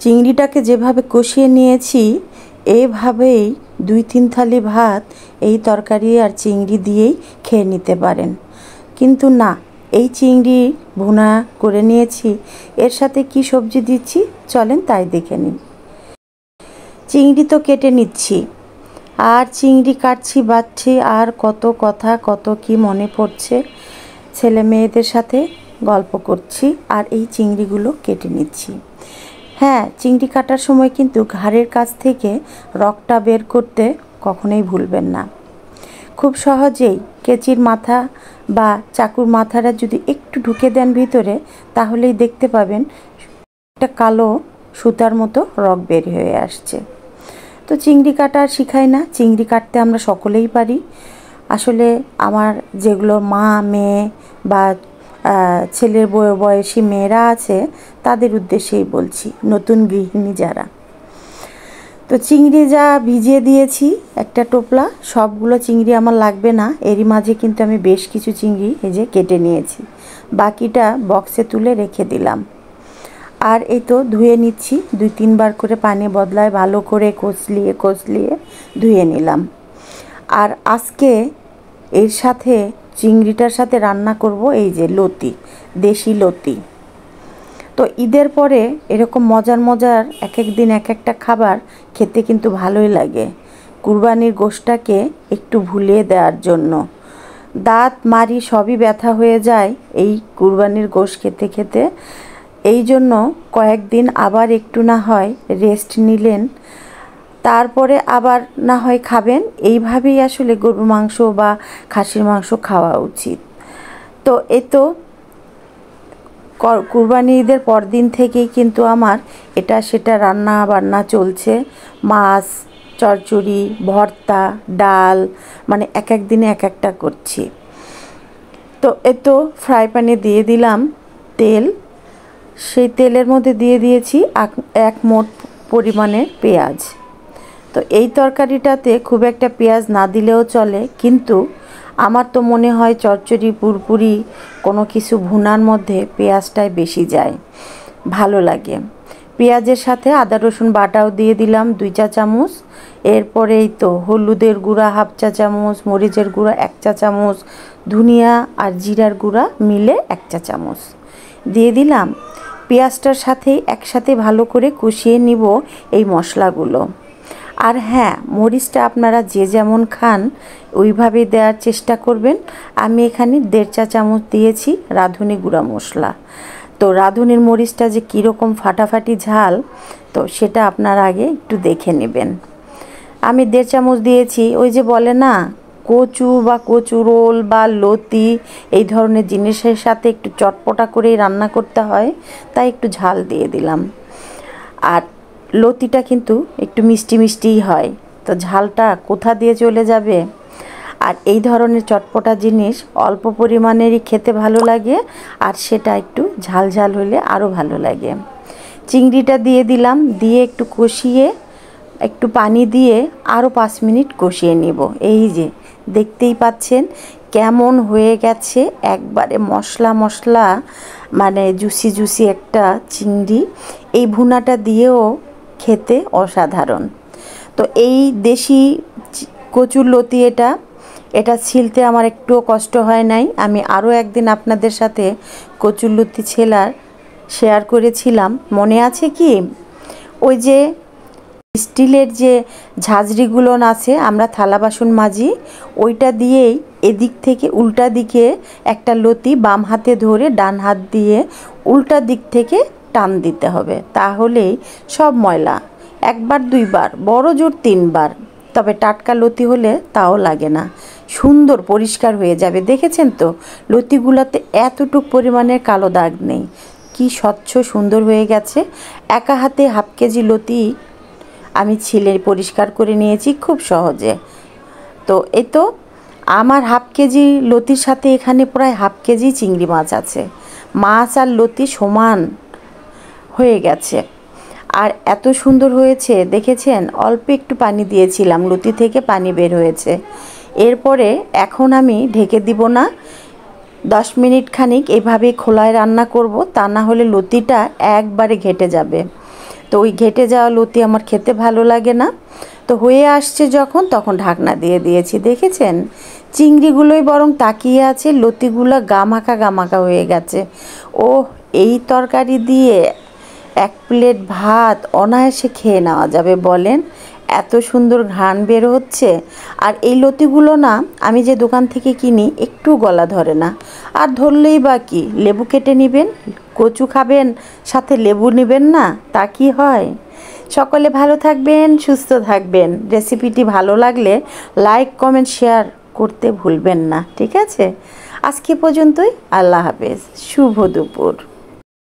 চিংড়িটাকে যেভাবে কষিয়ে নিয়েছি এইভাবেই 2-3 থালি ভাত এই তরকারি আর চিংড়ি দিয়েই খেয়ে নিতে পারেন। কিন্তু না, এই চিংড়ি ভুনা করে নিয়েছি, এর সাথে কি সবজি দিচ্ছি চলেন তাই দেখে নিন। চিংড়ি তো কেটে নিচ্ছি, আর চিংড়ি কাটছি বাছছি, আর কত কথা কত কি মনে পড়ছে, ছেলে মেয়েদের সাথে গল্প করছি আর এই চিংড়িগুলো কেটে নিচ্ছি। হ্যাঁ, চিংড়ি কাটার সময় কিন্তু ঘাড়ের কাছ থেকে রগটা বের করতে কখনোই ভুলবেন না। খুব সহজেই কেচির মাথা বা চাকুর মাথাটা যদি একটু ঢুকে দেন ভিতরে, তাহলেই দেখতে পাবেন একটা কালো সুতার মতো রগ বের হয়ে আসছে। তো চিংড়ি কাটা আর শিখাই না, চিংড়ি কাটতে আমরা সকলেই পারি। আসলে আমার যেগুলো মা মেয়ে বা ছেলের বয়সী মেয়েরা আছে তাদের উদ্দেশ্যেই বলছি, নতুন গৃহিণী যারা। তো চিংড়ি যা ভিজিয়ে দিয়েছি একটা টোপলা, সবগুলো চিংড়ি আমার লাগবে না, এরই মাঝে কিন্তু আমি বেশ কিছু চিংড়ি এই যে কেটে নিয়েছি, বাকিটা বক্সে তুলে রেখে দিলাম। আর এই তো ধুয়ে নিচ্ছি, 2-3 বার করে পানি বদলায় ভালো করে কষলিয়ে ধুয়ে নিলাম। আর আজকে এর সাথে চিংড়িটার সাথে রান্না করব এই যে লতি, দেশি লতি। তো ঈদের পরে এরকম মজার এক এক দিন এক একটা খাবার খেতে কিন্তু ভালোই লাগে, কুরবানির গোশটাকে একটু ভুলিয়ে দেওয়ার জন্য। দাঁত মাড়ি সবই ব্যথা হয়ে যায় এই কুরবানির গোশ খেতে খেতে। এই জন্য কয়েকদিন আবার একটু না হয় রেস্ট নিলেন, তারপরে আবার না হয় খাবেন। এইভাবেই আসলে গরুর মাংস বা খাসির মাংস খাওয়া উচিত। তো এই তো কুরবানি ঈদের পরদিন থেকেই কিন্তু আমার এটা সেটা রান্না বান্না চলছে, মাছ, চচ্চড়ি, ভর্তা, ডাল, মানে এক এক দিনে এক একটা করছি। তো এই তো ফ্রাই প্যানে দিয়ে দিলাম তেল, সেই তেলের মধ্যে দিয়ে দিয়েছি এক মোট পরিমাণের পেঁয়াজ। তো এই তরকারিটাতে খুব একটা পেঁয়াজ না দিলেও চলে, কিন্তু আমার তো মনে হয় চচ্চড়ি পুরপুরি কোনো কিছু ভুনার মধ্যে পেঁয়াজটাই বেশি যায়, ভালো লাগে। পেঁয়াজের সাথে আদা রসুন বাটাও দিয়ে দিলাম 2 চা চামচ। এরপরেই তো হলুদের গুঁড়া 1/2 চা চামচ, মরিচের গুঁড়া 1 চা চামচ, ধনিয়া আর জিরার গুঁড়া মিলে 1 চা চামচ দিয়ে দিলাম। পেঁয়াজটার সাথে একসাথে ভালো করে কষিয়ে নিব এই মশলাগুলো। আর হ্যাঁ, মরিচটা আপনারা যে যেমন খান ওইভাবেই দেওয়ার চেষ্টা করবেন। আমি এখানে 1.5 চা চামচ দিয়েছি রাঁধুনি গুঁড়া মশলা। তো রাঁধুনির মরিচটা যে কীরকম ফাটাফাটি ঝাল, তো সেটা আপনারা আগে একটু দেখে নেবেন। আমি 1.5 চামচ দিয়েছি। ওই যে বলে না, কচু বা কচুরোল বা লতি এই ধরনের জিনিসের সাথে একটু চটপটা করেই রান্না করতে হয়, তাই একটু ঝাল দিয়ে দিলাম। আর লতিটা কিন্তু একটু মিষ্টি মিষ্টিই হয়, তো ঝালটা কোথা দিয়ে চলে যাবে। আর এই ধরনের চটপটা জিনিস অল্প পরিমাণেরই খেতে ভালো লাগে, আর সেটা একটু ঝাল ঝাল হলে আরও ভালো লাগে। চিংড়িটা দিয়ে দিলাম, দিয়ে একটু কষিয়ে একটু পানি দিয়ে আরও 5 মিনিট কষিয়ে নিব। এই যে দেখতেই পাচ্ছেন কেমন হয়ে গেছে, একবারে মশলা মশলা, মানে জুসি জুসি একটা চিংড়ি। এই ভুনাটা দিয়েও খেতে অসাধারণ। তো এই দেশি কচুর লতি এটা ছিলতে আমার একটুও কষ্ট হয় নাই। আমি আরও একদিন আপনাদের সাথে কচুর লতি ছেলার শেয়ার করেছিলাম, মনে আছে কি? ওই যে স্টিলের যে ঝাঁঝরিগুলো আছে, আমরা থালা বাসন মাজি, ওইটা দিয়েই এদিক থেকে উল্টা দিকে একটা লতি বাম হাতে ধরে ডান হাত দিয়ে উল্টা দিক থেকে টান দিতে হবে, তাহলেই সব ময়লা 1 বার 2 বার, বড় জোর 3 বার, তবে টাটকা লতি হলে তাও লাগে না, সুন্দর পরিষ্কার হয়ে যাবে। দেখেছেন তো লতিগুলোতে এতটুক পরিমাণের কালো দাগ নেই, কি স্বচ্ছ সুন্দর হয়ে গেছে। একা হাতে 1/2 কেজি লতি আমি ছিলে পরিষ্কার করে নিয়েছি খুব সহজে। তো এই তো আমার 1/2 কেজি লতির সাথে এখানে প্রায় 1/2 কেজি চিংড়ি মাছ আছে, মাছ আর লতি সমান হয়ে গেছে। আর এত সুন্দর হয়েছে দেখেছেন, অল্প একটু পানি দিয়েছিলাম, লতি থেকে পানি বের হয়েছে। এরপরে এখন আমি ঢেকে দিব না, 10 মিনিট খানিক এভাবে খোলায় রান্না করব, তা না হলে লতিটা একবারে ঘেটে যাবে। তো ওই ঘেটে যাওয়া লতি আমার খেতে ভালো লাগে না। তো হয়ে আসছে যখন, তখন ঢাকনা দিয়ে দিয়েছি। দেখেছেন, চিংড়িগুলোই বরং তাকিয়ে আছে, লতিগুলো গামাখা গামাখা হয়ে গেছে। ও, এই তরকারি দিয়ে 1 প্লেট ভাত অনায়াসে খেয়ে নেওয়া যাবে বলেন, এত সুন্দর ঘ্রাণ বের হচ্ছে। আর এই লতিগুলো না, আমি যে দোকান থেকে কিনি, একটু গলা ধরে না। আর ধরলেই বা কি, লেবু কেটে নেবেন, কচু খাবেন, সাথে লেবু নেবেন না, তা কি হয়? সকলে ভালো থাকবেন, সুস্থ থাকবেন। রেসিপিটি ভালো লাগলে লাইক, কমেন্ট, শেয়ার করতে ভুলবেন না, ঠিক আছে? আজকে পর্যন্তই। আল্লাহ হাফেজ, শুভ দুপুর।